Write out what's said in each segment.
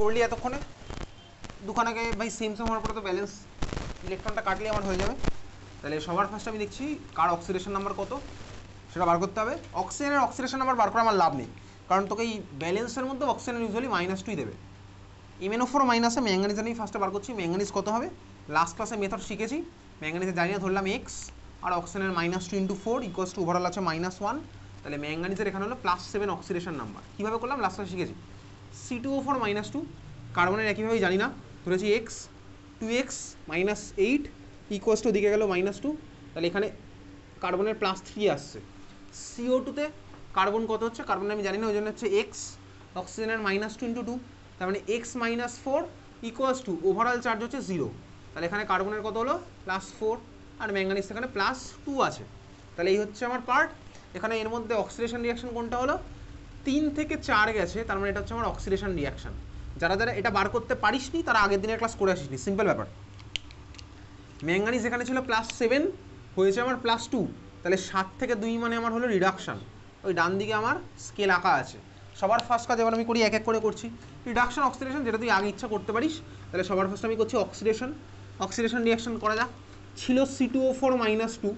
করলি এতক্ষণে দুখানাকে ভাই সেম সেম হওয়ার পরে তো ব্যালেন্স ইলেকট্রনটা কাটলে আমার হয়ে যাবে। তাহলে সবার ফার্স্ট আমি দেখছি কার অক্সিডেশন নাম্বার কত সেটা বার করতে হবে। অক্সিজেনের অক্সিডেশন নাম্বার বার করে আমার লাভ নেই, কারণ তোকে এই ব্যালেন্সের মধ্যে অক্সিজেন ইউজুয়ালি -2 দেবে। MnO4 মাইনাসে ম্যাঙ্গানিজ আমি ফার্স্টে বার করছি। ম্যাঙ্গানিজ কত হবে, লাস্ট ক্লাসে মেথড শিখেছি, ম্যাঙ্গানিজে জানিয়ে ধরলাম x আর অক্সিজেনের -2 × 4 ইকুয়ালস টু ওভারঅল আছে -1। তাহলে ম্যাঙ্গানিজের এখানে হলো +7 অক্সিডেশন নাম্বার। কীভাবে করলাম লাস্ট ক্লাসে শিখেছি। C2O4 -2 কার্বনের একইভাবেই জানি না, ধরেছি x 2x -8 ইকুয়ালস টু দিকে গেল -2। তাহলে এখানে কার্বনের +3 আসছে। CO2তে কার্বন কত হচ্ছে, কার্বন আমি জানি না, ওই জন্য হচ্ছে x অক্সিজেনের -2 × 2, তার মানে x -4 equals to overall charge হচ্ছে 0। তাহলে এখানে কার্বনের কত হলো +4 আর ম্যাঙ্গানিজ এখানে +2 আছে। তাহলে এই হচ্ছে আমার পার্ট। এখানে এর মধ্যে অক্সিডেশন রিয়াকশন কোনটা হলো, 3 থেকে 4 গেছে, তার মানে এটা হচ্ছে আমার অক্সিডেশন রিয়াকশন। যারা যারা এটা বার করতে পারিসনি তারা আগের দিনের ক্লাস করে আসিসনি, সিম্পল ব্যাপার। ম্যাঙ্গানিজ এখানে ছিল +7, হয়েছে আমার +2, তাহলে 7 থেকে 2 মানে আমার হলো রিডাকশান। ওই ডান দিকে আমার স্কেল আঁকা আছে। সবার ফার্স্ট কাজ এবার আমি করি এক এক করে করছি। রিডাকশন অক্সিডেশন যেটা তুই আগে ইচ্ছা করতে পারিস। তাহলে সবার ফার্স্ট আমি করছি অক্সিডেশন। অক্সিডেশন রিয়াকশন করা যাক। ছিল C2O4 -2,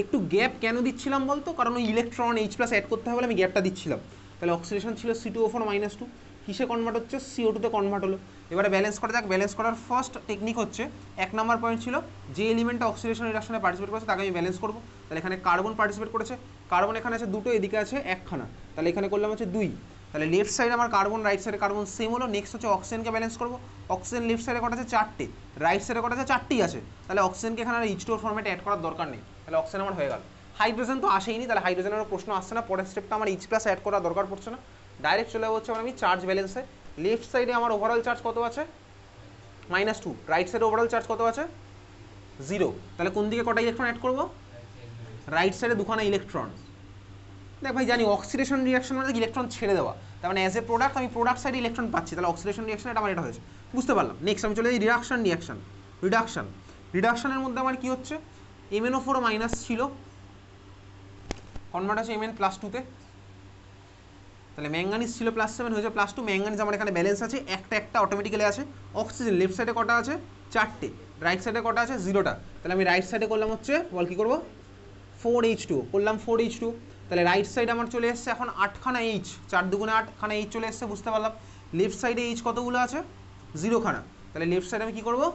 একটু গ্যাপ কেন দিচ্ছিলাম বলতো, কারণ ওই ইলেকট্রন H+ অ্যাড করতে হবে বলে আমি গ্যাপটা দিচ্ছিলাম। তাহলে অক্সিডেশন ছিল C2O4 -2, কিসে কনভার্ট হচ্ছে, CO2-তে কনভার্ট হলো। এবারে ব্যালেন্স করা যাক। ব্যালেন্স করার ফার্স্ট টেকনিক হচ্ছে, 1 নম্বর পয়েন্ট ছিল যে এলিমেন্টটা অক্সিডেশন রিডাকশনে পার্টিসিপেট করেছে তাকে আমি ব্যালেন্স করবো। তাহলে এখানে কার্বন পার্টিসিপেট করেছে, কার্বন এখানে আছে দুটো, এদিকে আছে একখানা, তাহলে এখানে করলাম হচ্ছে 2। তাহলে লেফট সাইডে আমার কার্বন, রাইট সাইডে কার্বন সেম হলো। নেক্সট হচ্ছে অক্সিজেনকে ব্যালেন্স করবো। অক্সিজেন লেফট সাইডে কটা আছে 4টে, রাইট সাইডে কটা আছে 4টেই আছে। তাহলে অক্সিজেনকে এখানে আর H2O ফর্মেটে অ্যাড করার দরকার নেই, তাহলে অক্সিজেন আমার হয়ে গেল। হাইড্রোজেন তো আসেইনি, তাহলে হাইড্রোজেনের প্রশ্ন আসছে না, পরের স্টেপটা আমার H+ অ্যাড করার দরকার পড়ছে না, ডাইরেক্ট চলে যাচ্ছে আমি চার্জ ব্যালেন্সে। লেফট সাইডে আমার ওভারঅল চার্জ কত আছে -2, রাইট সাইডে ওভারঅল চার্জ কত আছে 0। তাহলে কোন দিকে কটা ইলেকট্রন অ্যাড করবো, রাইট সাইডে দুখানা ইলেকট্রন। দেখ ভাই জানি অক্সিডেশন রিয়াকশন মানে ইলেকট্রন ছেড়ে দেওয়া, তার মানে অ্যাজ এ প্রোডাক্ট আমি প্রোডাক্ট সাইডে ইলেকট্রন পাচ্ছি, তাহলে অক্সিডেশন রিয়াকশন এটা আমার এটা হয়েছে, বুঝতে পারলাম। নেক্সট আমি চলে যাই রিডাকশন রিয়াকশন। রিডাকশন রিডাকশনের মধ্যে আমার কি হচ্ছে, MnO4 মাইনাস ছিল, কনভার্ট আছে Mn+2-তে। তাহলে ম্যাঙ্গানিজ ছিল +7, হয়েছে +2। ম্যাঙ্গানিজ আমার এখানে ব্যালেন্স আছে, একটা একটা অটোমেটিক্যালি আছে। অক্সিজেন লেফট সাইডে কটা আছে 4টে, রাইট সাইডে কটা আছে 0টা। তাহলে আমি রাইট সাইডে করলাম হচ্ছে বল কী করবো 4H2O, করলাম 4H2O। তাহলে রাইট সাইডে আমার চলে এসছে এখন 8খানা H, 4 দুগুণে 8খানা H চলে এসছে, বুঝতে পারলাম। লেফট সাইডে H কতগুলো আছে 0খানা, তাহলে লেফট সাইডে আমি কী করবো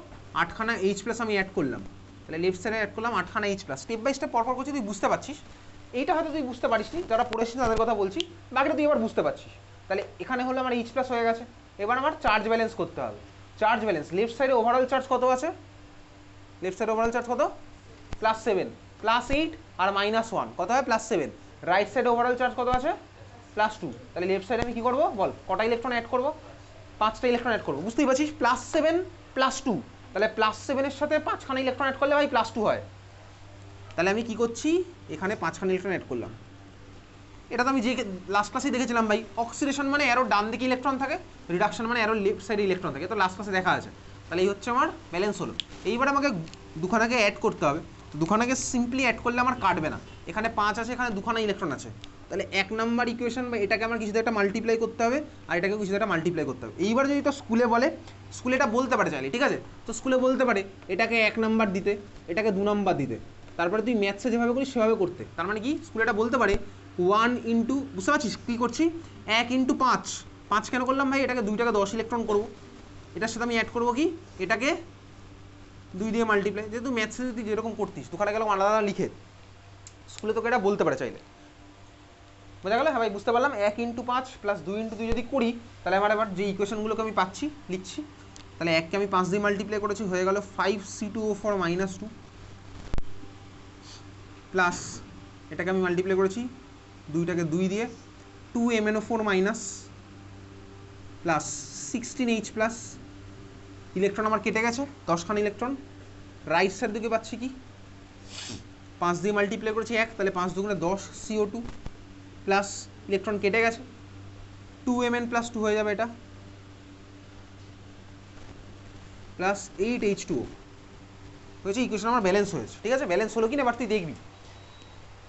8খানা H+ আমি অ্যাড করলাম। তাহলে লেফট সাইডে অ্যাড করলাম 8খানা H+। স্টেপ বাই স্টেপ পরপর করছি, তুই বুঝতে পারছিস। এইটা হয়তো তুই বুঝতে পারিসনি, যারা পড়েছিস তাদের কথা বলছি, বাকিটা তুই এবার বুঝতে পারছিস। তাহলে এখানে হলো আমার H+ হয়ে গেছে। এবার আমার চার্জ ব্যালেন্স করতে হবে। চার্জ ব্যালেন্স, লেফট সাইডে ওভারঅল চার্জ কত আছে, লেফট সাইডে ওভারঅল চার্জ কত +7, +8 আর -1 কত হয় +7। রাইট সাইডে ওভারঅল চার্জ কত আছে +2। তাহলে লেফট সাইডে আমি কী করবো বল, কটা ইলেকট্রন অ্যাড করবো, 5টা ইলেকট্রন অ্যাড করবো, বুঝতেই পারছিস। +7 +2, তাহলে +7-এর সাথে 5খানা ইলেকট্রন অ্যাড করলে ভাই +2 হয়। তাহলে আমি কি করছি, এখানে 5খানা ইলেকট্রন অ্যাড করলাম। এটা তো আমি যে লাস্ট ক্লাসেই দেখেছিলাম ভাই, অক্সিডেশন মানে অ্যারো ডান দিকে ইলেকট্রন থাকে, রিডাকশন মানে অ্যারো লেফট সাইডে ইলেকট্রন থাকে, তো লাস্ট ক্লাসে দেখা আছে। তাহলে এই হচ্ছে আমার ব্যালেন্স হলো। এইবার আমাকে দুখানাকে অ্যাড করতে হবে, তো দুখানাকে সিম্পলি অ্যাড করলে আমার কাটবে না। এখানে 5 আছে, এখানে দুখানা ইলেকট্রন আছে, তাহলে 1 নম্বর ইকুয়েশন বা এটাকে আমার কিছুতে একটা মাল্টিপ্লাই করতে হবে, আর এটাকে কিছুতে একটা মাল্টিপ্লাই করতে হবে। এইবার যদি তো স্কুলে বলে, স্কুলে এটা বলতে পারে চাইলে, ঠিক আছে, তো স্কুলে বলতে পারে এটাকে 1 নম্বর দিতে, এটাকে 2 নম্বর দিতে, তারপরে তুই ম্যাথসে যেভাবে করিস সেভাবে করতে। তার মানে কি, স্কুলে এটা বলতে পারে 1 ইন্টু, বুঝতে পারছিস কী করছি, 1 ইন্টু 5, 5 কেন করলাম ভাই, এটাকে 2টাকে 10 ইলেকট্রন করবো, এটার সাথে আমি অ্যাড করবো কি, এটাকে 2 দিয়ে মাল্টিপ্লাই, যেহেতু ম্যাথসে যদি যেরকম করতিস তোখানে গেলাম আলাদা আলাদা লিখে, স্কুলে তোকে এটা বলতে পারে চাইলে, বোঝা গেল। হ্যাঁ ভাই বুঝতে পারলাম। 1 ইন্টু 5 প্লাস 2 ইন্টু 2 যদি করি, তাহলে আমার এবার যে ইকুয়েশনগুলোকে আমি পাচ্ছি লিখছি। তাহলে 1কে আমি 5 দিয়ে মাল্টিপ্লাই করেছি, হয়ে গেল 5C2O4 -2 প্লাস এটাকে আমি মাল্টিপ্লাই করেছি 2টাকে 2 দিয়ে 2MnO4 minus plus 16H plus, electron আমার কেটে গেছে 10খানা ইলেকট্রন। রাইট সাইড দিকে পাচ্ছি কি, 5 দিয়ে মাল্টিপ্লাই করেছি 1, তাহলে 5 দুগুণে 10 CO2 প্লাস ইলেকট্রন কেটে গেছে 2Mn+2 হয়ে যাবে এটা, প্লাস 8H2O হয়েছে। ইকুয়েশন আমার ব্যালেন্স হয়েছে, ঠিক আছে। ব্যালেন্স হলো কিনা এবার তুই দেখবি,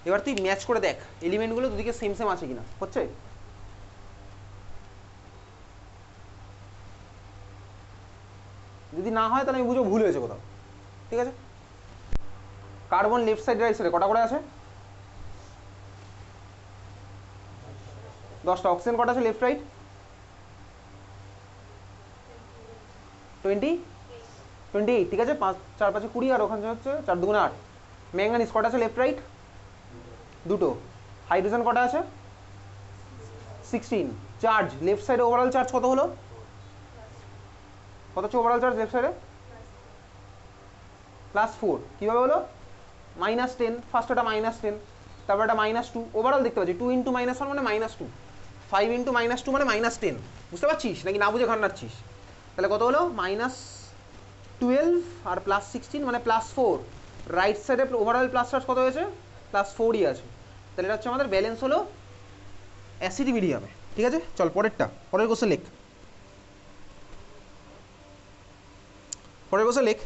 এবার তুই ম্যাচ করে দেখ এলিমেন্টগুলো দুদিকে সেম সেম আছে কিনা, হচ্ছে। যদি না হয় তাহলে আমি বুঝবো ভুল হয়েছে কোথাও, ঠিক আছে। কার্বন লেফট সাইড রাইট সাইডে কটা করে আছে? 10টা। অক্সিজেন কটা আছে লেফট রাইট? 28, ঠিক আছে। 5 4 5 20 আর ওখানে হচ্ছে 4 2 8। ম্যাঙ্গানিজ কটা আছে লেফট রাইট? দুটো। হাইড্রোজেন কটা আছে? 16। চার্জ লেফট সাইডে ওভারঅল চার্জ কত হলো? কত হচ্ছে ওভারঅল চার্জ লেফট সাইডে? +4। কীভাবে হলো? -10, ফার্স্ট এটা -10, তারপর এটা -2, ওভারঅল দেখতে পাচ্ছি 2 × -1 মানে -2, 5 × -2 মানে -10। বুঝতে পারছিস নাকি না বুঝে ঘান্নাচ্ছিস? তাহলে কত হলো? -12 আর +16 মানে +4। রাইট সাইডে ওভারঅল প্লাস চার্জ কত হয়েছে? +4ই আছে। তাহলে এটা হচ্ছে আমাদের ব্যালেন্স হলো অ্যাসিড মিডিয়ামে, ঠিক আছে। চল পরেরটা, পরের কোশ্চেন লেখ। পরের কোশ্চেন লেখ।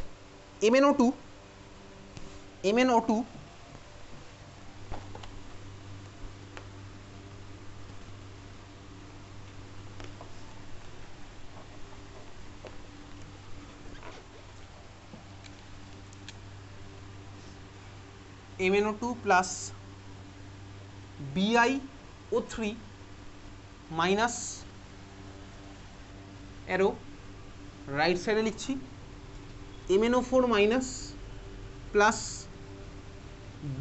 MnO2 plus BiO3 minus arrow right সাইডে লিখছি MnO4 মাইনাস প্লাস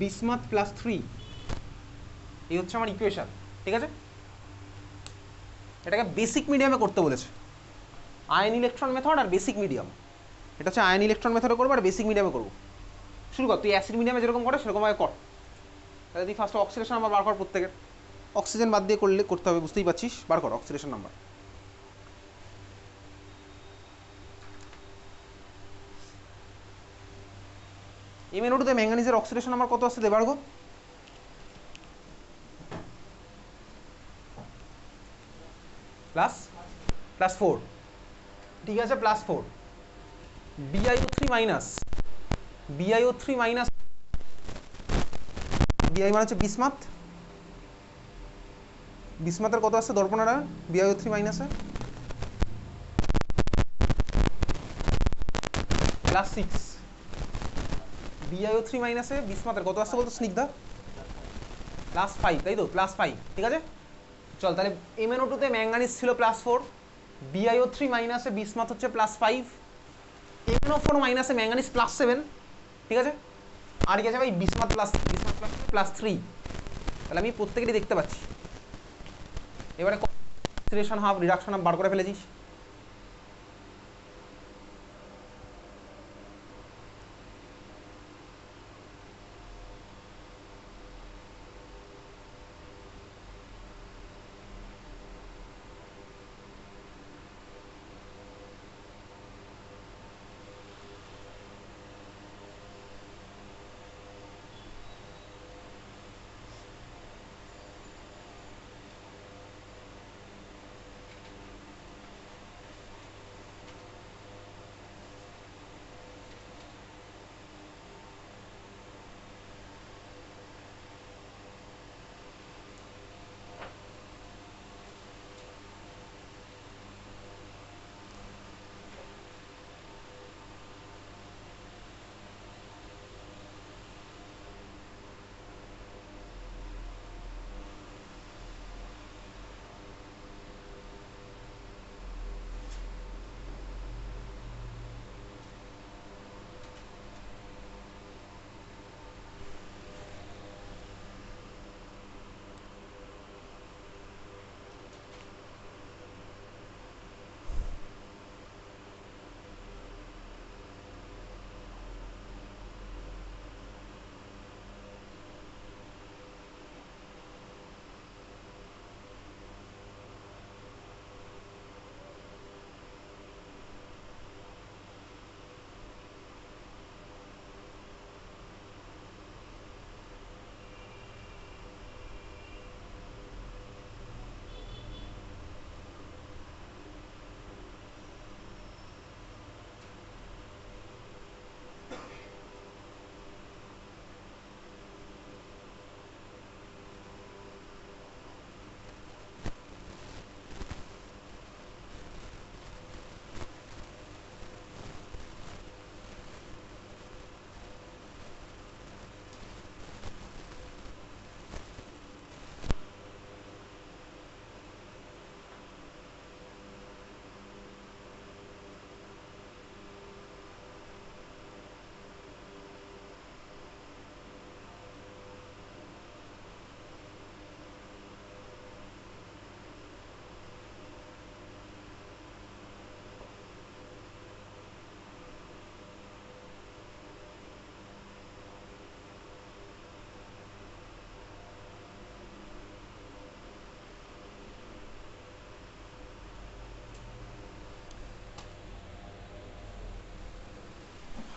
বিসমাথ +3। এই হচ্ছে আমার ইকুয়েশন, ঠিক আছে। এটাকে বেসিক মিডিয়ামে করতে বলেছে, আয়ন ইলেকট্রন মেথড আর বেসিক মিডিয়াম। এটা হচ্ছে আয়ন ইলেকট্রন মেথডে করবো আর বেসিক মিডিয়ামে করবো। শুরু কর, তুই অ্যাসিড মিডিয়ামে যেরকম করে সেরকমভাবে কর। তাহলে তুই ফার্স্ট অক্সিডেশন নাম্বার বার কর প্রত্যেকের। অক্সিজেন বাদ দিয়ে করলে করতে হবে, বুঝতেই পারছিস। বার কর অক্সিডেশন নাম্বার। MnO2 ম্যাঙ্গানিজের অক্সিডেশন নাম্বার কত আসছে? দেবার গো +4, ঠিক আছে। +4। BiO3 মাইনাস BI মানে হচ্ছে বিসমাথ। বিসমাথের কত আসছে দর্পণারা BiO3 মাইনাসে? +6। BiO3 মাইনাসে বিসমাথের কত আসছে বলতো স্নিগ্ধা? +5, তাই তো? +5, ঠিক আছে। চল তাহলে MnO2 তে ম্যাঙ্গানিজ ছিল +4, BiO3 মাইনাসে বিসমাথ হচ্ছে +5, MnO4 মাইনাসে ম্যাঙ্গানিজ +7, ঠিক আছে। আর কি আছে ভাই? বিসমাথ +3। তাহলে আমি প্রত্যেকেরই দেখতে পাচ্ছি। এবারে অক্সিডেশন হাফ রিডাকশন হাফ বার করে ফেলেছিস।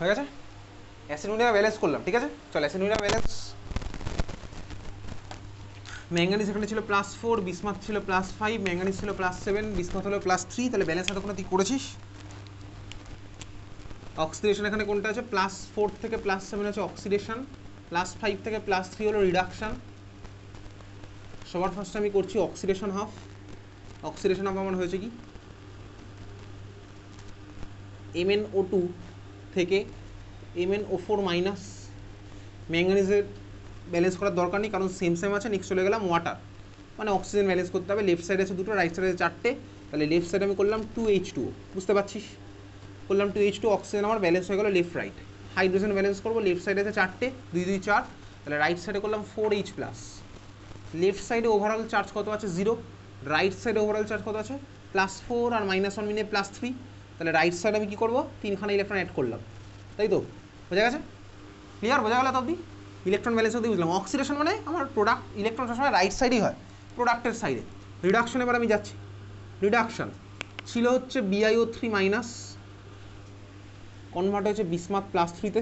হয়ে গেছে, অ্যাসিড মিডিয়ামে ব্যালেন্স করলাম, ঠিক আছে। চল অ্যাসিড মিডিয়ামে ব্যালেন্স, ম্যাঙ্গানিজ এখানে ছিল +4, বিসমাথ ছিল +5, ম্যাঙ্গানিজ ছিল +7, বিসমাথ হলো +3, তাহলে ব্যালেন্স এতক্ষণ তুই করেছিস। অক্সিডেশন এখানে কোনটা আছে, +4 থেকে +7 হচ্ছে অক্সিডেশন, +5 থেকে +3 হলো রিডাকশান। সবার ফার্স্টে আমি করছি অক্সিডেশন হাফ। অক্সিডেশন হাফ আমার হয়েছে কি, MnO2 থেকে MnO4 মাইনাস, ম্যাঙ্গানিজের ব্যালেন্স করার দরকার নেই কারণ সেম সেম আছে। নেক্সট চলে গেলাম ওয়াটার, মানে অক্সিজেন ব্যালেন্স করতে হবে। লেফট সাইডে আছে দুটো, রাইট সাইডে আছে 4টে, তাহলে লেফট সাইডে আমি করলাম 2H2O, বুঝতে পারছিস, করলাম 2H2, অক্সিজেন আমার ব্যালেন্স হয়ে গেলো লেফট রাইট। হাইড্রোজেন ব্যালেন্স করবো, লেফট সাইডে আছে 4টে, 2 2 4, তাহলে রাইট সাইডে করলাম 4H+। লেফট সাইডে ওভারঅল চার্জ কত আছে 0, রাইট সাইডে ওভারঅল চার্জ কত আছে +4 আর -1 মিলিয়ে +3, তাহলে রাইট সাইডে আমি কী করবো 3খানা ইলেকট্রন অ্যাড করলাম, তাই তো, বোঝা গেছে, ক্লিয়ার, বোঝা গেল তো অবধি। ইলেকট্রন ব্যালেন্স অবধি বুঝলাম। অক্সিডেশন মানে আমার প্রোডাক্ট, ইলেকট্রন সবসময় রাইট সাইডেই হয়, প্রোডাক্টের সাইডে। রিডাকশন এবার আমি যাচ্ছি, রিডাকশন ছিল হচ্ছে BiO3 মাইনাস, কনভার্ট হয়েছে বিসমাথ +3তে,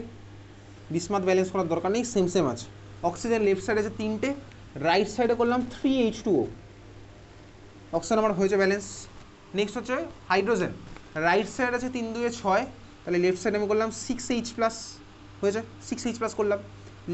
বিসমাথ ব্যালেন্স করার দরকার নেই, সেম সেম আছে। অক্সিজেন লেফট সাইডে আছে 3টে, রাইট সাইডে করলাম 3H2O, অক্সিজেন আমার হয়েছে ব্যালেন্স। নেক্সট হচ্ছে হাইড্রোজেন, রাইট সাইড আছে 3 2 6, তাহলে লেফট সাইডে আমি করলাম 6H+, হয়েছে 6H+ করলাম।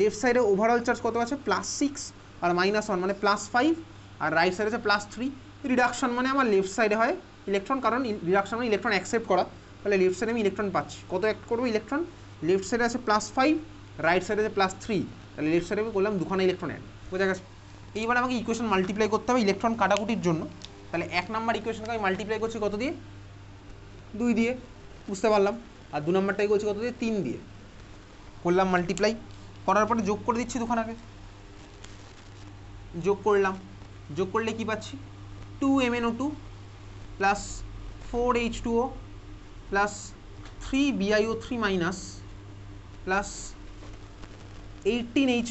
লেফট সাইডে ওভারঅল চার্জ কত আছে +6 আর -1 মানে +5, আর রাইট সাইডে আছে +3। রিডাকশন মানে আমার লেফট সাইডে হয় ইলেকট্রন, কারণ রিডাকশন মানে ইলেকট্রন অ্যাকসেপ্ট করা, তাহলে লেফট সাইডে আমি ইলেকট্রন পাচ্ছি। কত অ্যাক্ট করবো ইলেকট্রন, লেফট সাইডে আছে +5, রাইট সাইডে আছে +3, তাহলে লেফট সাইডে আমি করলাম 2খানা ইলেকট্রন অ্যাড, বোঝা গেছে। এইবার আমাকে ইকুয়েশন মাল্টিপ্লাই করতে হবে ইলেকট্রন কাটাকুটির জন্য, তাহলে 1 নাম্বার ইকুয়েশনকে আমি মাল্টিপ্লাই করছি কত দিয়ে, 2 দিয়ে, বুঝতে পারলাম। আর 2 নাম্বারটাই করছি কত দিয়ে, 3 দিয়ে, করলাম মাল্টিপ্লাই, করার পরে যোগ করে দিচ্ছি দুখানাকে, যোগ করলাম, যোগ করলে কি পাচ্ছি 2MnO2 plus 4H2O plus 3BiO3 minus plus 18H+,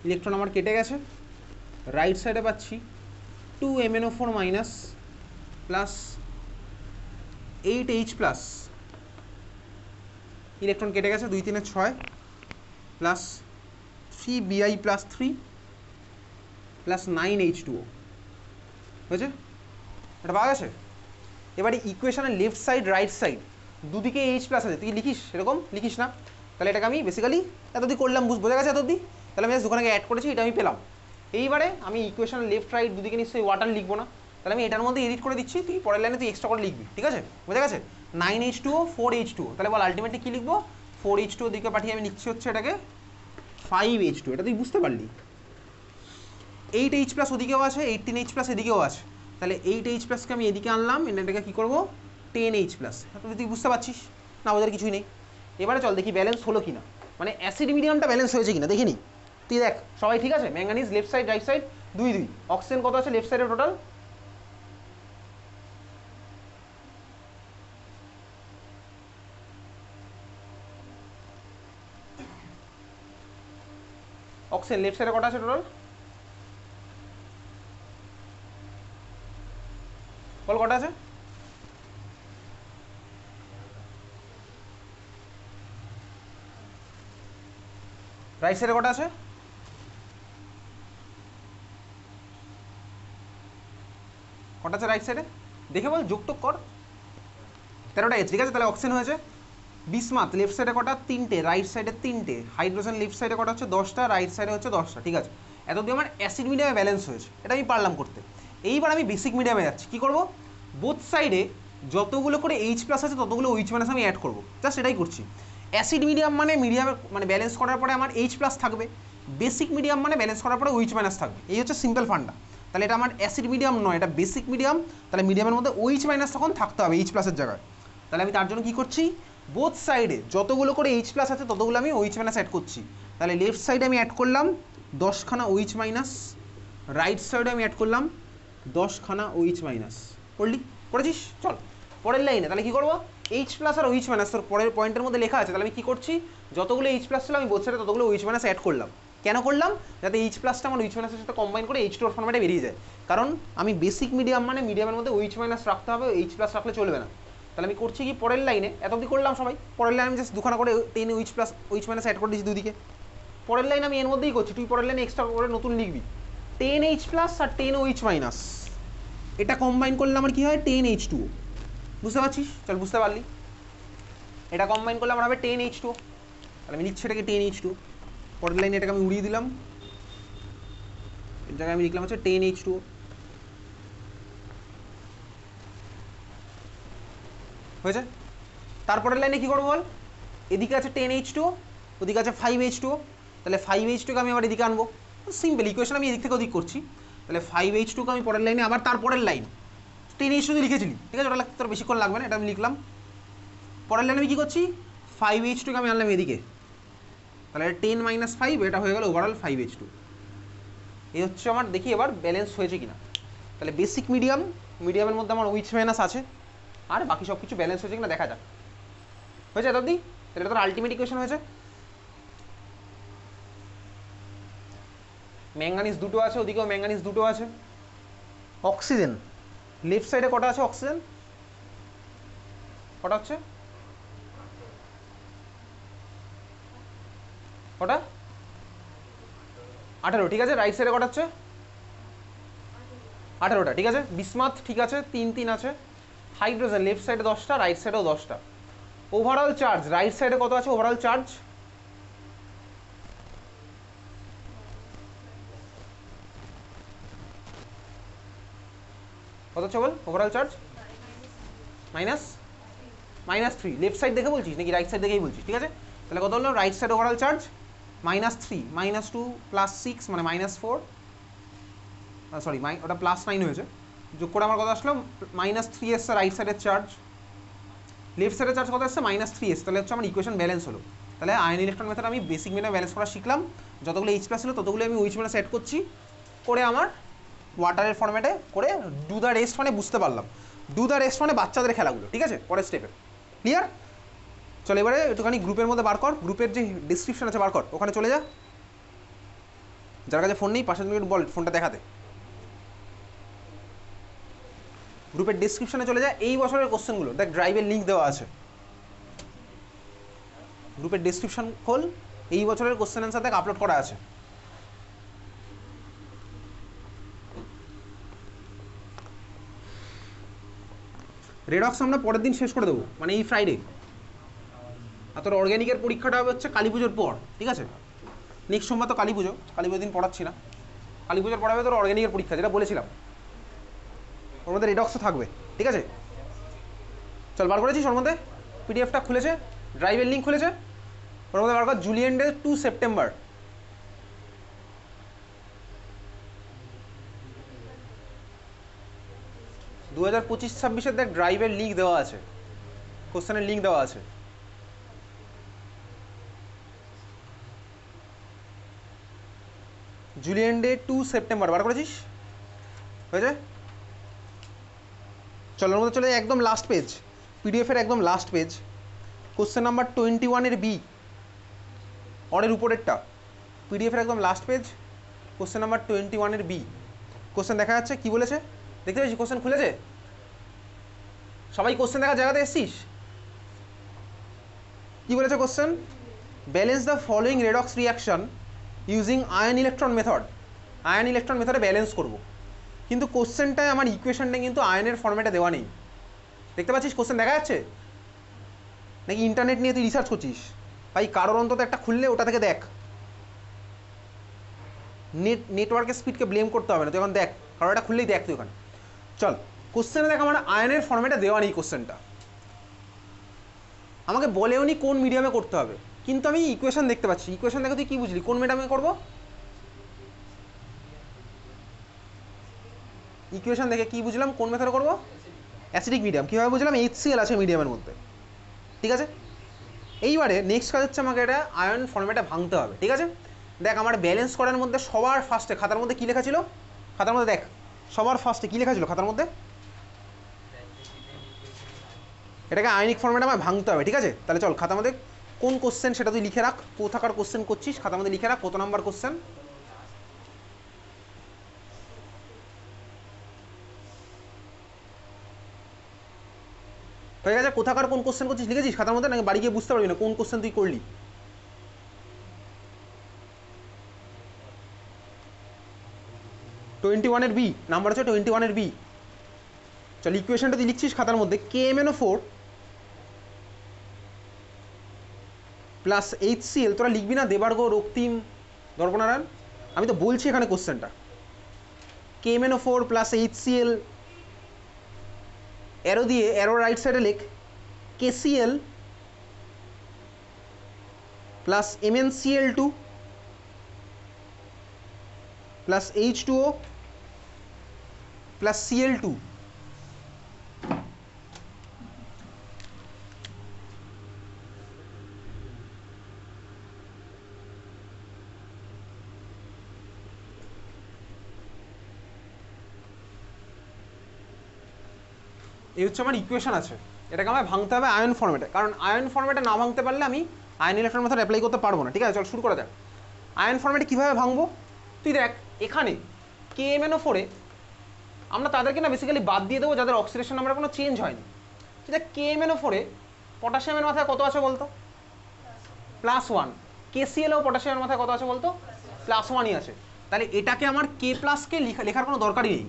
electron আমার কেটে গেছে। রাইট সাইডে পাচ্ছি 2MnO4 minus plus 8H+, electron কেটে গেছে, 2 3 6 প্লাস 3Bi+3 প্লাস 9H2O, হয়েছে, এটা পাওয়া গেছে। এবারে ইকুয়েশনের লেফট সাইড রাইট সাইড দুদিকে H+ আছে, তুই লিখিস এরকম লিখিস না, তাহলে এটাকে আমি বেসিক্যালি এতদি করলাম, বোঝা গেছে এতদি, তাহলে আমি দুখানাকে অ্যাড করেছি, এটা আমি পেলাম। এইবারে আমি ইকুয়েশনের লেফট রাইট দুদিকে নিশ্চয়ই ওয়াটার লিখবো না, তাহলে আমি এটার মধ্যে এডিট করে দিচ্ছি, তুই পরের লাইনে তুই এক্সট্রা করে লিখবি, ঠিক আছে, বোঝা গেছে। 9H2O 4H2O, তাহলে বল আলটিমেটলি কী লিখবো, 4H2O দিকে পাঠিয়ে আমি লিখছি হচ্ছে এটাকে 5H2, এটা তুই বুঝতে পারলি। 8H+ ওদিকেও আছে, 18H+ এদিকেও আছে, তাহলে 8H+কে আমি এদিকে আনলাম, এটাকে কী করবো 10H+, তাহলে তুই বুঝতে পারছিস না, ওদের কিছুই নেই। এবারে চল দেখি ব্যালেন্স হলো কিনা, মানে অ্যাসিড মিডিয়ামটা ব্যালেন্স হয়েছে কিনা দেখিনি। তুই দেখ সবাই ঠিক আছে, manganese left side right side 2 2, oxygen কত আছে লেফট সাইডে টোটাল, অক্সিজেন লেফট সাইডে কটা আছে টোটাল, বল কটা আছে, রাইট সাইডে কটা আছে, কটা আছে রাইট সাইডে দেখে বল, যোগ টোগ কর, 13টা আছে, ঠিক আছে। তাহলে অক্সিজেন হয়েছে বিসমাথ লেফট সাইডে কটা 3টে, রাইট সাইডে 3টে, হাইড্রোজেন লেফট সাইডে কটা হচ্ছে 10টা, রাইট সাইডে হচ্ছে 10টা, ঠিক আছে। এতদিন আমার অ্যাসিড মিডিয়ামে ব্যালেন্স হয়েছে, এটা আমি পারলাম করতে। এইবার আমি বেসিক মিডিয়ামে যাচ্ছি, কী করবো, বোথ সাইডে যতগুলো করে H+ আছে ততগুলো OH- আমি অ্যাড করবো, জাস্ট এটাই করছি। অ্যাসিড মিডিয়াম মানে মিডিয়ামে মানে ব্যালেন্স করার পরে আমার H+ থাকবে, বেসিক মিডিয়াম মানে ব্যালেন্স করার পরে OH- থাকবে, এই হচ্ছে সিম্পল ফান্ডা। তাহলে এটা আমার অ্যাসিড মিডিয়াম নয়, এটা বেসিক মিডিয়াম, তাহলে মিডিয়ামের মধ্যে OH- তখন থাকতে হবে H+-এর জায়গায়। তাহলে আমি তার জন্য কী করছি, বোথ সাইডে যতগুলো করে H+ আছে ততগুলো আমি OH- অ্যাড করছি। তাহলে লেফট সাইডে আমি অ্যাড করলাম 10খানা OH-, রাইট সাইডে আমি অ্যাড করলাম 10খানা OH-, করলি, করেছিস। চল পরের লাইনে তাহলে কী করবো, H+ আর OH- তোর পরের পয়েন্টের মধ্যে লেখা আছে, তাহলে আমি কী করছি, যতগুলো H+ ছিল আমি বোথ সাইডে ততগুলো OH- অ্যাড করলাম। কেন করলাম, যাতে H+টা আমার OH- সাথে কম্বাইন করে H2 ফর্মেটে বেরিয়ে যায়, কারণ আমি বেসিক মিডিয়াম মানে মিডিয়ামের মধ্যে OH- রাখতে হবে, H+ রাখলে চলবে না। তাহলে আমি করছি কি পরের লাইনে, এত অবধি করলাম সবাই, পরের লাইনে আমি জাস্ট দুখানা করে 10 উইচ প্লাস উইচ মাইনাস অ্যাড করে দিচ্ছি দুদিকে। পরের লাইন আমি এর মধ্যেই করছি, তুই পরের লাইনে এক্সট্রা করে নতুন লিখবি 10H প্লাস আর 10 OH মাইনাস, এটা কম্বাইন করলে আমার কি হয় 10H2O। বুঝতে পারছিস? চল বুঝতে পারলি, এটা কম্বাইন করলে আমার হবে 10H2O। তাহলে আমি লিখছি এটাকে 10H2O। পরের লাইনে এটাকে আমি উড়িয়ে দিলাম, এর জায়গায় আমি লিখলাম হচ্ছে 10H2O। হয়েছে? তারপরের লাইনে কী করবো বল, এদিকে আছে 10H2O, ওদিকে আছে 5H2O, তাহলে 5H2কে আমি আবার এদিকে আনবো। সিম্পল ইকুয়েশন আমি এদিক থেকে ওদিক করছি। তাহলে 5H2কে আমি পরের লাইনে আবার তারপরের লাইন 10H2 লিখেছিলি, ঠিক আছে, ওটা তোর বেশিক্ষণ লাগবে না, এটা আমি লিখলাম। পরের লাইনে আমি কী করছি 5H2কে আমি আনলাম এদিকে, তাহলে 10 মাইনাস 5, এটা হয়ে গেল ওভারঅল 5H2। এই হচ্ছে আমার, দেখি এবার ব্যালেন্স হয়েছে কিনা। তাহলে বেসিক মিডিয়াম, মিডিয়ামের মধ্যে আমার উইচ মাইনাস আছে, আর বাকি সব কিছু ব্যালেন্স হয়েছে কিনা দেখা যাক। হয়েছে দাদি? তাহলে এটা তোর আলটিমেট ইকুয়েশন হয়েছে। ম্যাঙ্গানিজ দুটো আছে, ওদিকেও ম্যাঙ্গানিজ দুটো আছে। অক্সিজেন লেফট সাইডে কটা আছে অক্সিজেন, কটা হচ্ছে, কটা 18, ঠিক আছে। রাইট সাইডে কটা হচ্ছে 18টা, ঠিক আছে। বিসমাথ ঠিক আছে 3 3 আছে। হাইড্রোজেন লেফট সাইডে 10টা, রাইট সাইডেও 10টা। ওভারঅল চার্জ রাইট সাইডে কত আছে, ওভারঅল চার্জ কত হচ্ছে বল, ওভারঅল চার্জ -3। লেফট সাইড দেখে বলছিস নাকি রাইট সাইড দেখেই বলছিস? ঠিক আছে, তাহলে কত হলো রাইট সাইড ওভারঅল চার্জ -3, -2 +6 মানে -4, সরি ওটা +9 হয়েছে, যোগ করে আমার কত আসলো -3 এসছে রাইট সাইডের চার্জ। লেফট সাইডের চার্জ কত আসছে -3 এসছে, তাহলে হচ্ছে আমার ইকুয়েশন ব্যালেন্স হলো। তাহলে আয়ন ইলেকট্রন মেথড আমি বেসিক মিডিয়াম ব্যালেন্স করা শিখলাম, যতগুলো H প্লাস ছিল ততগুলো আমি OH মাইনাস অ্যাড করছি, করে আমার ওয়াটারের ফর্মেটে করে ডু দ্য রেস্ট মানে বুঝতে পারলাম। ডু দ্য রেস্ট মানে বাচ্চাদের খেলাগুলো, ঠিক আছে, পরের স্টেপে ক্লিয়ার। চলো এবারে একটুখানি গ্রুপের মধ্যে বার কর, গ্রুপের যে ডিসক্রিপশন আছে বার কর, ওখানে চলে যা। যার কাছে ফোন নেই পাশে তুমি একটু বল ফোনটা দেখাতে। গ্রুপের ডিসক্রিপশনে চলে যা, এই বছরের কোশ্চেনগুলো দেখ, ড্রাইভের লিঙ্ক দেওয়া আছে, গ্রুপের ডিসক্রিপশন খোল, এই বছরের কোশ্চেন অ্যান্সার দেখ আপলোড করা আছে। রেডক্স আমরা পরের দিন শেষ করে দেবো, মানে এই ফ্রাইডে। আর তোর অর্গ্যানিকের পরীক্ষাটা হবে হচ্ছে কালী পুজোর পর, ঠিক আছে। নেক্সট সোমবার তো কালী পুজো, কালী পুজোর দিন পড়াচ্ছি না, কালী পুজোর পর হবে তোর অর্গ্যানিকের পরীক্ষা, যেটা বলেছিলাম, ওর মধ্যে রেডক্সও থাকবে, ঠিক আছে। চল বার করেছিস, ওর মধ্যে পিডিএফটা খুলেছে, ড্রাইভের লিঙ্ক খুলেছে, ওর মধ্যে বার কর জুলিয়েন ডে 2 সেপ্টেম্বর। দু 2025-26 দেখ ড্রাইভের লিঙ্ক দেওয়া আছে, কোশ্চেনের লিঙ্ক দেওয়া আছে। জুলিয়েন ডে 2 সেপ্টেম্বর বার করেছিস, হয়েছে। চলো ওর মধ্যে চলে একদম লাস্ট পেজ, পিডিএফের একদম last page, question number 21 B, অরের উপরেরটা, পিডিএফের একদম last page, question number 21 B. Question দেখা যাচ্ছে, কি বলেছে দেখতে পেয়েছিস? কোশ্চেন খুলেছে, সবাই কোশ্চেন দেখার জায়গাতে এসছিস? কি বলেছে question? Balance the following redox reaction using ion electron method. Ion electron মেথডে ব্যালেন্স করব, কিন্তু কোশ্চেনটায় আমার ইকুয়েশনটা কিন্তু আয়নের ফর্মেটে দেওয়া নেই। দেখতে পাচ্ছিস কোশ্চেন দেখা যাচ্ছে নাকি ইন্টারনেট নিয়ে তুই রিসার্চ করছিস? ভাই কারোর অন্তত একটা খুললে ওটা থেকে দেখ, নেটওয়ার্কের স্পিডকে ব্লেম করতে হবে না, তুই এখন দেখ, কারোর একটা খুললেই দেখ তুই ওখানে। চল কোশ্চেনে দেখ আমার আয়নের ফর্মেটে দেওয়া নেই কোশ্চেনটা, আমাকে বলেও নি কোন মিডিয়ামে করতে হবে, কিন্তু আমি ইকুয়েশন দেখতে পাচ্ছি। ইকুয়েশন দেখে তুই কী বুঝলি কোন মিডিয়ামে করবো? ইকুয়েশন দেখে কি বুঝলাম কোন মেথডে করবো? Acidic medium. কীভাবে বুঝলাম? HCl আছে মিডিয়ামের মধ্যে, ঠিক আছে। এইবারে নেক্সট কাজ হচ্ছে আমাকে এটা আয়ন ফর্মেটে ভাঙতে হবে, ঠিক আছে। দেখ আমার ব্যালেন্স করার মধ্যে সবার ফার্স্টে খাতার মধ্যে কী লেখা ছিল, খাতার মধ্যে দেখ সবার ফার্স্টে কী লেখা ছিল খাতার মধ্যে, এটাকে আয়নিক ফর্মেটে আমায় ভাঙতে হবে, ঠিক আছে। তাহলে চল খাতার মধ্যে কোন কোশ্চেন সেটা তুই লিখে রাখ, কোথাকার কোশ্চেন করছিস খাতার মধ্যে লিখে রাখ, কত নাম্বার কোশ্চেন। হয়ে গেছে? কোথাকার কোন কোশ্চেন করছিস লিখেছিস খাতার মধ্যে, নাকি বাড়ি গিয়ে বুঝতে পারবি না কোন কোশ্চেন তুই করলি? টোয়েন্টি ওয়ানের বি নাম্বার আছে, 21 বি। চল ইকুয়েশনটা তুই লিখছিস খাতার মধ্যে, KMnO4 প্লাস HCl, তোরা লিখবি না দেবার্গ, রক্তিম, দর্পনারায়ণ? আমি তো বলছি এখানে কোশ্চেনটা, KMnO4 প্লাস HCl, অ্যারো দিয়ে, অ্যারো রাইট সাইডে লেখ KCl plus MnCl2 plus H2O plus Cl2। এই হচ্ছে আমার ইকুয়েশন আছে, এটাকে আমায় ভাঙতে হবে আয়ন ফর্মেটে, কারণ আয়ন ফর্মেটে না ভাঙতে পারলে আমি আয়ন ইলেকট্রন মেথড অ্যাপ্লাই করতে পারবো না। ঠিক আছে, চল শুরু করা যাক। আয়ন ফর্মেটে কীভাবে ভাঙবো তুই দেখ, এখানে KMnO4 আমরা তাদেরকে না বেসিক্যালি বাদ দিয়ে দেবো যাদের অক্সিডেশন নাম্বার কোনো চেঞ্জ হয়নি। দেখ KMnO4 পটাশিয়ামের মাথায় কত আছে বলতো? +1। KClও পটাশিয়ামের মাথায় কত আছে বলতো? +1ই আছে। তাহলে এটাকে আমার K+কে লেখার কোনো দরকারই নেই,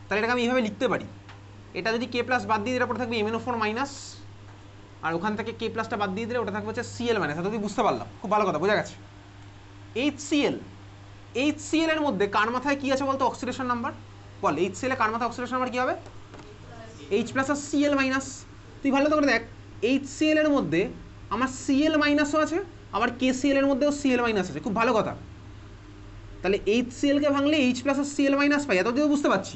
তাহলে এটাকে আমি এইভাবে লিখতে পারি, এটা যদি K+ বাদ দিয়ে দিলে পরে থাকবে MnO4 মাইনাস, আর ওখান থেকে K+ বাদ দিয়ে দিলে ওটা থাকবে হচ্ছে Cl মাইনাস। এটা তুই বুঝতে পারলাম, খুব ভালো কথা, বোঝা গেছে। HCl এর মধ্যে কার মাথায় কি আছে বলতো অক্সিডেশন নাম্বার? বল, HCl এর কার মাথায় অক্সিডেশন নাম্বার কি হবে? H+ আর Cl মাইনাস। তুই ভালো করে দেখ, HCl এর মধ্যে আমার Cl মাইনাসও আছে, আবার KCl এর মধ্যেও Cl মাইনাস আছে, খুব ভালো কথা। তাহলে HCl কে ভাঙলে H+ আর Cl মাইনাস পাই, এত যদি বুঝতে পারছি।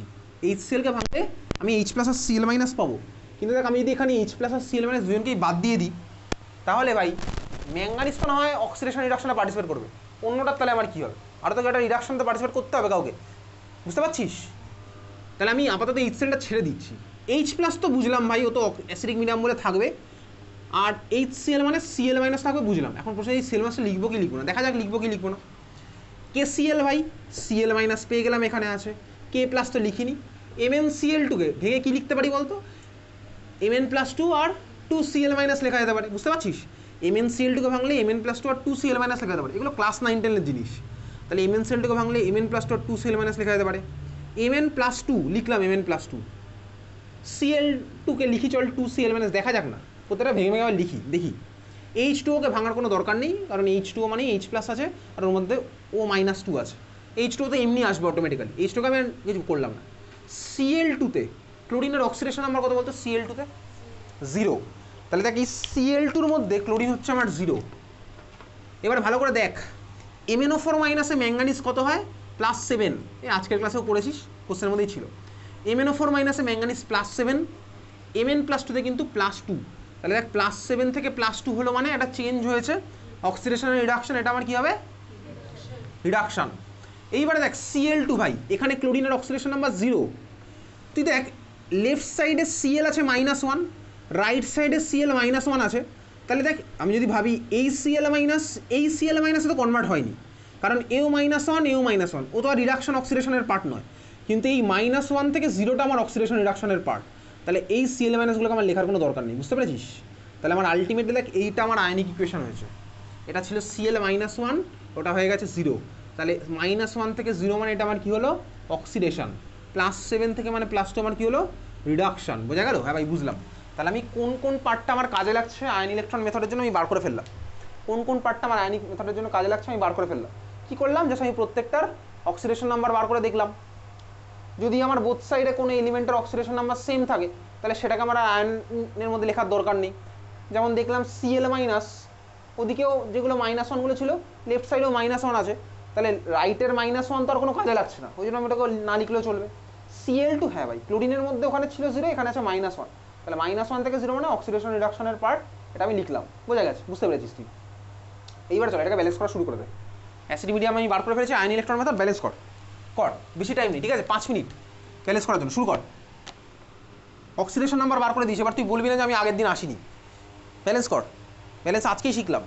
HCl কে ভাঙলে আমি H+ আর Cl মাইনাস পাবো, কিন্তু দেখ আমি যদি এখানে H+ আর Cl মাইনাস দুজনকেই বাদ দিয়ে দিই, তাহলে ভাই ম্যাঙ্গানিজ তো না হয় অক্সিডেশন রিডাকশনে পার্টিসিপেট করবে, অন্যটার তাহলে আমার কী হবে? আর তোকে একটা রিডাকশনতে পার্টিসিপেট করতে হবে কাউকে, বুঝতে পারছিস? তাহলে আমি আপাতত HClটা ছেড়ে দিচ্ছি। H+ তো বুঝলাম ভাই, ও তো অ্যাসিডিক মিডিয়াম বলে থাকবে, আর HCl মানে Cl মাইনাস থাকবে, বুঝলাম। এখন প্রশ্ন এই Cl মাইনাসটা লিখবো কি লিখবো না, দেখা যাক লিখবো কি লিখবো না। KCl ভাই Cl মাইনাস পেয়ে গেলাম, এখানে আছে। K+ তো লিখিনি। MnCl2কে ভেঙে কি লিখতে পারি বলতো? Mn+2 আর 2Cl মাইনাস লেখা যেতে পারে, বুঝতে পারছিস? MnCl2কে ভাঙলে Mn+2 আর 2Cl মাইনাস লেখা যেতে পারে, এগুলো ক্লাস 9-10 এর জিনিস। তাহলে MnCl2কে ভাঙলে Mn+2 আর 2Cl মাইনাস লেখা যেতে পারে। Mn+2 লিখলাম, Mn+2, Cl2কে লিখি চল 2Cl মাইনাস, দেখা যাক না প্রত্যেকটা ভেঙে ভেঙে আবার লিখি দেখি। H2ওকে ভাঙার কোনো দরকার নেই, কারণ H2O মানে H+ আছে, আর ওর মধ্যে O-2 আছে। H2O তো এমনি আসবে অটোমেটিক্যালি, H2ওকে আমি কিছু করলাম না। Cl2তে ক্লোরিনের অক্সিডেশন নাম্বার কত বলতো? Cl2তে 0। তাহলে দেখ এই Cl2-র মধ্যে ক্লোরিন হচ্ছে আমার 0। এবার ভালো করে দেখ, MnO4 মাইনাসে ম্যাঙ্গানিজ কত হয়? +7। এই আজকের ক্লাসেও পড়েছিস, কোশ্চেনের মধ্যেই ছিল। MnO4 মাইনাসে ম্যাঙ্গানিজ +7, Mn+2তে কিন্তু +2। তাহলে দেখ +7 থেকে +2 হলো মানে এটা চেঞ্জ হয়েছে, অক্সিডেশন আর রিডাকশন, এটা আমার কি হবে? রিডাকশন। এইবারে দেখ Cl2 ভাই, এখানে ক্লোরিনের অক্সিডেশন নাম্বার 0। তুই দেখ লেফট সাইডে Cl আছে -1, রাইট সাইডে Cl -1 আছে। তাহলে দেখ আমি যদি ভাবি এই Cl মাইনাস এই Cl মাইনাসে তো কনভার্ট হয়নি, কারণ এও -1 এও -1, ও তো আর রিডাকশন অক্সিডেশনের পার্ট নয়। কিন্তু এই -1 থেকে 0টা আমার অক্সিডেশন রিডাকশনের পার্ট, তাহলে এই Cl মাইনাসগুলোকে আমার লেখার কোনো দরকার নেই, বুঝতে পেরেছিস? তাহলে আমার আলটিমেটলি দেখ এইটা আমার আয়নিক ইকুয়েশন হয়েছে, এটা ছিল Cl -1, ওটা হয়ে গেছে 0। তাহলে -1 থেকে 0 মানে এটা আমার কী হলো? অক্সিডেশন। +7 থেকে মানে +2 আমার কী হলো? রিডাকশন। বোঝা গেল? হ্যাঁ ভাই বুঝলাম। তাহলে আমি কোন কোন পার্টটা আমার কাজে লাগছে আয়ন ইলেকট্রন মেথডের জন্য আমি বার করে ফেললাম, কোন কোন পার্টটা আমার আয়নিক মেথডের জন্য কাজে লাগছে আমি বার করে ফেললাম। কী করলাম? জাস্ট আমি প্রত্যেকটার অক্সিডেশন নাম্বার বার করে দেখলাম, যদি আমার বোথ সাইডে কোনো এলিমেন্টের অক্সিডেশন নাম্বার সেম থাকে তাহলে সেটাকে আমার আয়নের মধ্যে লেখার দরকার নেই। যেমন দেখলাম Cl মাইনাস, ওদিকেও যেগুলো -1গুলো ছিল লেফট সাইডেও -1 আছে, তাহলে রাইটের -1 তো আর কোনো কাজে লাগছে না, ওই জন্য আমি ওটাকে না লিখলেও চলবে। Cl2 হ্যাঁ ভাই, ক্লোরিনের মধ্যে ওখানে ছিল 0, এখানে আছে -1, তাহলে -1 থেকে 0 মানে অক্সিডেশন রিডাকশনের পার্ট, এটা আমি লিখলাম। বোঝা গেছে? বুঝতে পেরেছিস তুই? এইবার চল এটাকে ব্যালেন্স করা শুরু করে দে। অ্যাসিড মিডিয়াম আমি বার করে ফেলেছি, আয়ন ইলেকট্রন মেথড ব্যালেন্স কর, বেশি টাইম নেই, ঠিক আছে? 5 মিনিট ব্যালেন্স করার জন্য শুরু কর। অক্সিডেশন নাম্বার বার করে দিয়েছি, এবার তুই বলবি না যে আমি আগের দিন আসিনি। ব্যালেন্স কর, ব্যালেন্স আজকেই শিখলাম।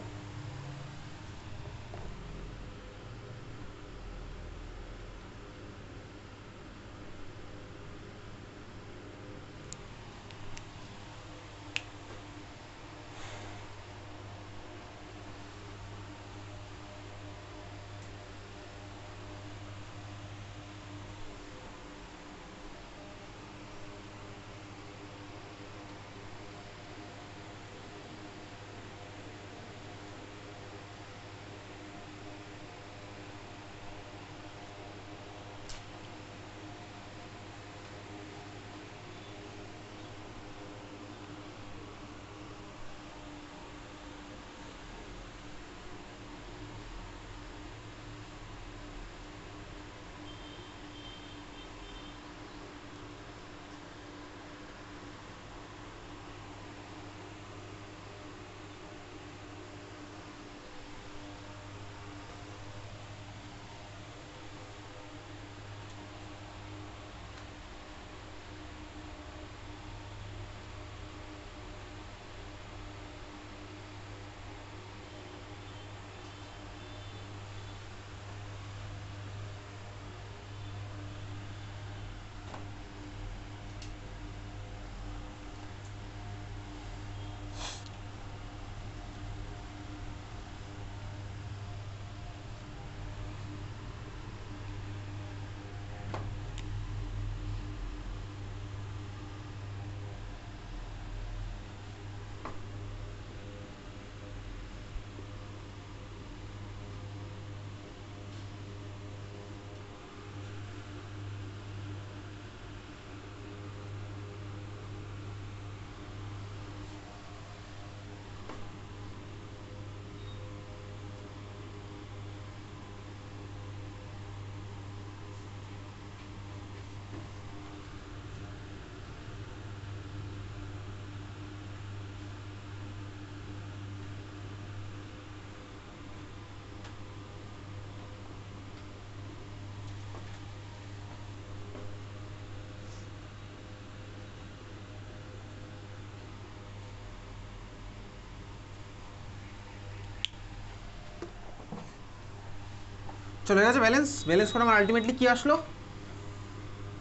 চলে গেছে ব্যালেন্স। ব্যালেন্স করে আমার আলটিমেটলি কি আসলো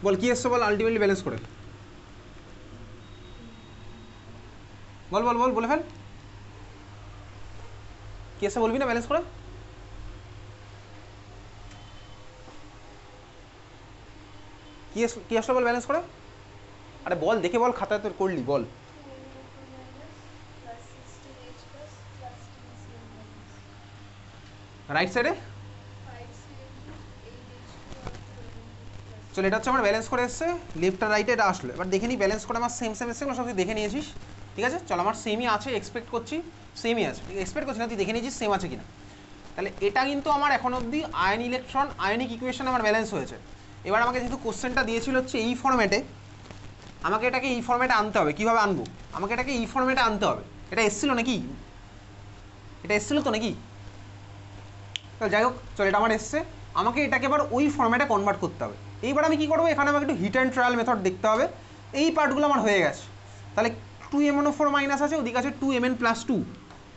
বল, কি এসছে বল আলটিমেটলি ব্যালেন্স করে, বল বল বল বলে ফেল, কি এসছে বলবি না ব্যালেন্স করে? কি আসলো বল ব্যালেন্স করে? আরে বল, দেখে বল, খাতায় তোর করলি, বল। রাইট সাইডে চলো, এটা হচ্ছে আমার ব্যালেন্স করে এসছে, লেফট আর রাইটে এটা আসলো। এবার দেখে নিই ব্যালেন্স করে আমার সেম সেম এসছে, সব কিছু দেখে নিয়েছিস, ঠিক আছে? চলো আমার সেমই আছে, এক্সপেক্ট করছি সেমই আছে, এক্সপেক্ট করছি না, তুই দেখে নিয়েছিস সেম আছে কিনা। তাহলে এটা কিন্তু আমার এখন অবধি আয়ন ইলেকট্রন আয়নিক ইকুয়েশন আমার ব্যালেন্স হয়েছে। এবার আমাকে যেহেতু কোশ্চেনটা দিয়েছিল হচ্ছে এই ফর্ম্যাটে, আমাকে এটাকে এই ফর্ম্যাটে আনতে হবে। কীভাবে আনবো? আমাকে এটাকে এই ফর্ম্যাটে আনতে হবে। এটা এসেছিলো নাকি? এটা এসেছিলো তো নাকি? তাহলে যাই হোক, চলো এটা আমার এসছে, আমাকে এটাকে এবার ওই ফর্ম্যাটে কনভার্ট করতে হবে। এইবার আমি কী করবো, এখানে আমাকে একটু হিট অ্যান্ড ট্রায়াল মেথড দেখতে হবে। এই পার্টগুলো আমার হয়ে গেছে। তাহলে 2MnO4 মাইনাস আছে, ওদিকে আছে 2Mn+2।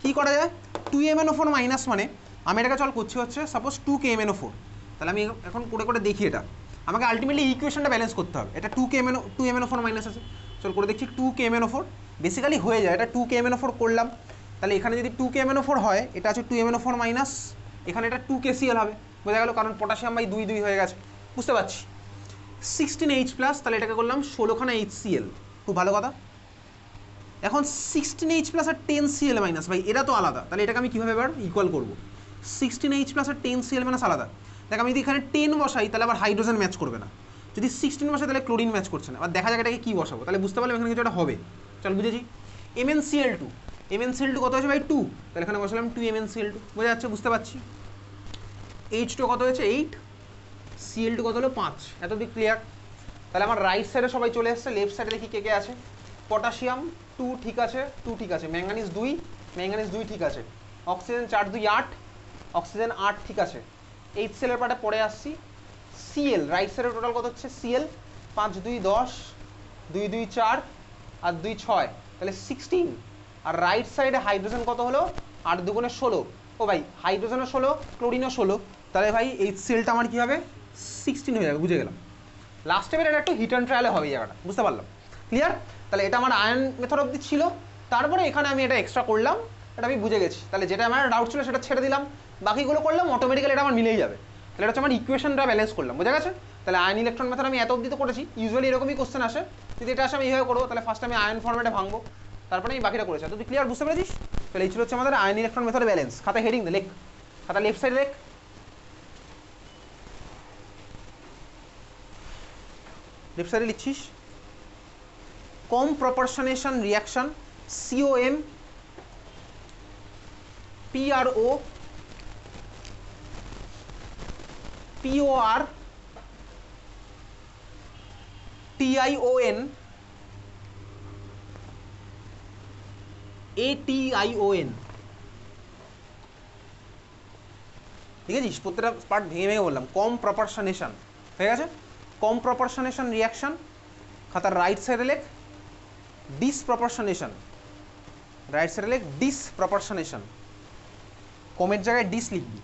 কী করা যায়? 2MnO4 মাইনাস মানে আমি এটাকে চল করছি হচ্ছে সাপোজ 2KMnO4। তাহলে আমি এখন করে করে দেখি, এটা আমাকে আলটিমেটলি ইকুয়েশনটা ব্যালেন্স করতে হবে। এটা 2MnO4 মাইনাস আছে, চল করে দেখছি 2KMnO4 বেসিক্যালি হয়ে যায়। এটা 2KMnO4 করলাম, তাহলে এখানে যদি 2KMnO4 হয়, এটা আছে 2MnO4 মাইনাস, এখানে এটা 2KCl হবে, বোঝা গেল, কারণ পটাশিয়াম বাই 2 2 হয়ে গেছে, বুঝতে পারছি। 16H+, তাহলে এটাকে করলাম 16খানা HCl, খুব ভালো কথা। এখন 16H+ আর 10Cl মাইনাস, ভাই এটা তো আলাদা, তাহলে এটাকে আমি কীভাবে এবার ইকুয়াল করবো? 16H+ আর 10Cl মাইনাস আলাদা। দেখ আমি যদি এখানে 10 বসাই তাহলে আবার হাইড্রোজেন ম্যাচ করবে না, যদি 16 বসাই তাহলে ক্লোরিন ম্যাচ করছে না। আবার দেখা যাক এটাকে কী বসাবো, তাহলে বুঝতে পারলাম এখানে কিছু একটা হবে। চল বুঝেছি। MnCl2, MnCl2 কত হয়েছে ভাই? 2, তাহলে এখানে বসালাম 2MnCl2, বোঝা যাচ্ছে, বুঝতে পারছি। H2 কত হয়েছে? 8, Cl2 কত হলো? 5। এতদিক ক্লিয়ার? তাহলে আমার রাইট সাইডে সবাই চলে এসছে, লেফট সাইডে দেখি কে কে আছে। পটাশিয়াম 2 ঠিক আছে, 2 ঠিক আছে, ম্যাঙ্গানিজ 2 ঠিক আছে, অক্সিজেন 4 2 8, অক্সিজেন 8 ঠিক আছে। HCl এর পার্টে পরে আসছি। Cl রাইট সাইডে টোটাল কত হচ্ছে? Cl 5 2 10, 2 2 4 আর 2 6, তাহলে 16। আর রাইট সাইডে হাইড্রোজেন কত হলো? 8 2 16। ও ভাই হাইড্রোজেনও 16, ক্লোরিনও 16, তাহলে ভাই HClটা আমার কী হবে? 16 হয়ে যাবে, বুঝে গেলাম। লাস্ট স্টেপের এটা একটু হিট অ্যান্ড ট্রায়ালে হবে এই জায়গাটা, বুঝতে পারলাম, ক্লিয়ার? তাহলে এটা আমার আয়ন মেথড অবধি ছিল, তারপরে এখানে আমি এটা এক্সট্রা করলাম, এটা আমি বুঝে গেছি। তাহলে যেটা আমার ডাউট ছিল সেটা ছেড়ে দিলাম, বাকিগুলো করলাম, অটোমেটিক্যালি এটা আমার মিলেই যাবে। তাহলে এটা হচ্ছে আমার ইকুয়েশনটা ব্যালেন্স করলাম, বোঝা গেছে? তাহলে আয়ন ইলেকট্রন মেথড আমি এত অবধি তো করেছি, ইউজুয়ালি এরকমই কোশ্চেন আসে, যদি এটা আসে আমি এইভাবে করবো, তাহলে ফার্স্ট আমি আয়ন ফর্মেটে ভাঙবো, তারপরে আমি বাকিটা করেছি। তুই ক্লিয়ার, বুঝতে পেরেছিস? তাহলে এই ছিল হচ্ছে আমাদের আয়ন ইলেকট্রন মেথড ব্যালেন্স। খাতা হেডিং দে, লেখ, খাতা লেফট সাইড লেখ, লেফট সাইডে লিখছিস কম প্রপরশনেশন reaction COM PRO POR TION ATION, ঠিক আছে? প্রত্যেকটা পার্ট ভেঙে ভেঙে বললাম। কম প্রপরশনেশন হয়ে গেছে, কম প্রপরশনেশন রিয়াকশন, খাতার রাইট সাইডে লেখ ডিসপ্রপরশনেশন, রাইট সাইডে লেখ ডিসপ্রপরশনেশন, কমের জায়গায় ডিস লিখবি।